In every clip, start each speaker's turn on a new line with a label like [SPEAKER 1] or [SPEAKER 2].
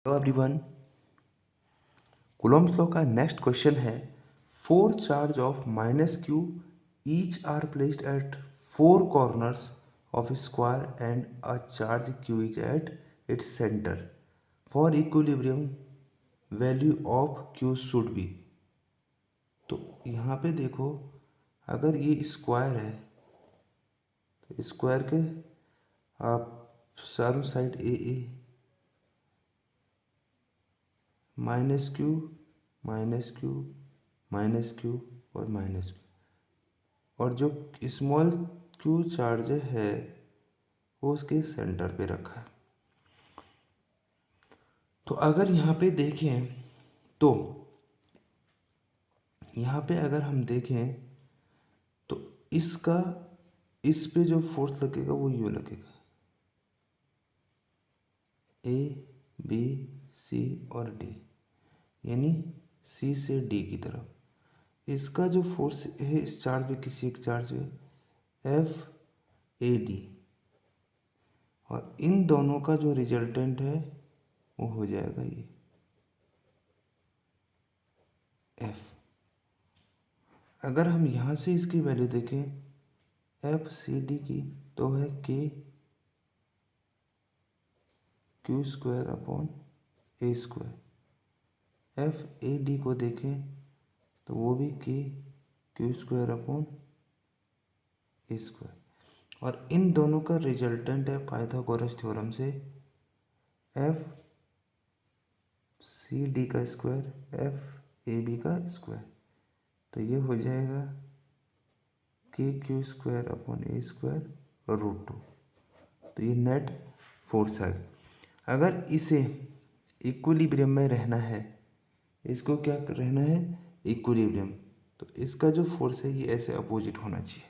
[SPEAKER 1] Hello everyone, Coulomb's law का next question है 4 charge of -q each are placed at 4 corners of square and a charge q is at its centre for equilibrium value of q should be. तो यहाँ पे देखो, अगर ये square है तो स्क्वायर के आप चारों side a minus q minus q minus q और माइनस क्यू, और जो स्मॉल क्यू चार्ज है वो उसके सेंटर पे रखा है। तो अगर यहाँ पे देखें तो यहाँ पे अगर हम देखें तो इसका इस पे जो फोर्स लगेगा वो यूँ लगेगा, ए बी सी और डी, यानी सी से डी की तरफ। इसका जो फोर्स है इस चार्ज पे, किसी एक चार्ज पे एफ ए डी, और इन दोनों का जो रिजल्टेंट है वो हो जाएगा ये एफ। अगर हम यहाँ से इसकी वैल्यू देखें एफ सी डी की, तो है के q square upon a square. F A D को देखें तो वो भी के q square upon a square, और इन दोनों का रिजल्टेंट है पाइथागोरस थ्योरम से एफ सी डी का स्क्वायर एफ ए बी का स्क्वायर। तो ये हो जाएगा के q square upon a square root 2। तो ये नेट फोर्स है। अगर इसे इक्विलिब्रियम में रहना है, इसको क्या रहना है, इक्विलिब्रियम, तो इसका जो फोर्स है ये ऐसे अपोजिट होना चाहिए,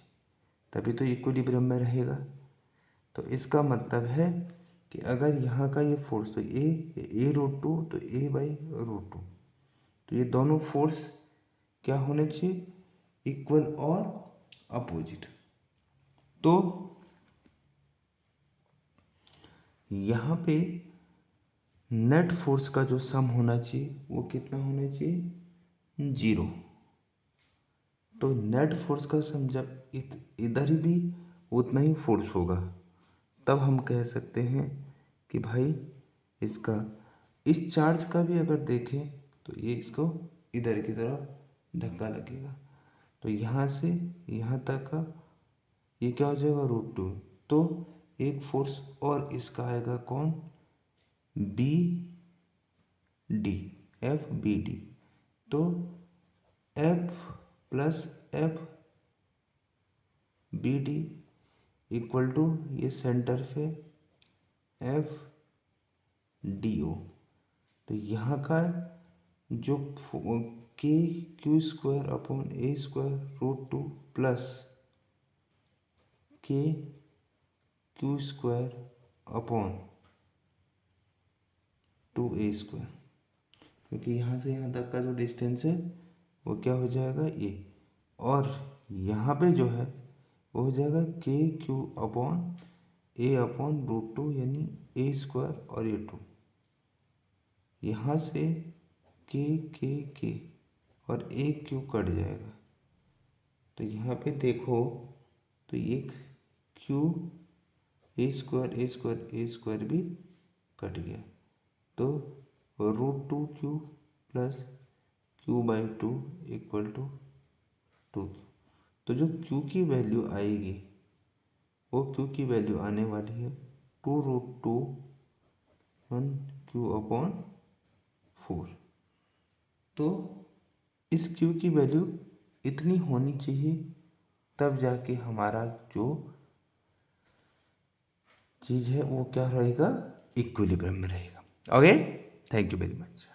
[SPEAKER 1] तभी तो इक्विलिब्रियम में रहेगा। तो इसका मतलब है कि अगर यहाँ का ये फोर्स तो ए रूट 2, तो ए बाई रूट 2, तो ये दोनों फोर्स क्या होने चाहिए, इक्वल और अपोजिट। तो यहाँ पे नेट फोर्स का जो सम होना चाहिए वो कितना होना चाहिए, 0। तो नेट फोर्स का सम जब इधर भी उतना ही फोर्स होगा, तब हम कह सकते हैं कि भाई इसका इस चार्ज का भी अगर देखें तो ये इसको इधर की तरफ धक्का लगेगा। तो यहाँ से यहाँ तक का ये क्या हो जाएगा, रूट 2। तो एक फोर्स और इसका आएगा कौन, b d, f b d. तो f plus f b d equal to ये सेंटर पे एफ डी ओ। तो यहाँ का जो k q square upon a square root 2 plus k q square upon 2a square, क्योंकि यहाँ से यहाँ तक का जो डिस्टेंस है वो क्या हो जाएगा ये, और यहाँ पे जो है वो हो जाएगा के क्यू अपॉन ए अपॉन रूट 2, यानी ए स्क्वायर और ये 2। यहाँ से के और ए क्यू कट जाएगा। तो यहाँ पे देखो तो एक क्यू ए स्क्वायर भी कट गया। तो root 2 q plus q by 2 equal to 2 q. तो जो क्यू की वैल्यू आएगी वो क्यू की वैल्यू आने वाली है 2 रूट 2 1 क्यू अपॉन 4। तो इस क्यू की वैल्यू इतनी होनी चाहिए, तब जाके हमारा जो चीज़ है वो क्या रहेगा, इक्विलिब्रियम में रहेगा। Okay, thank you very much.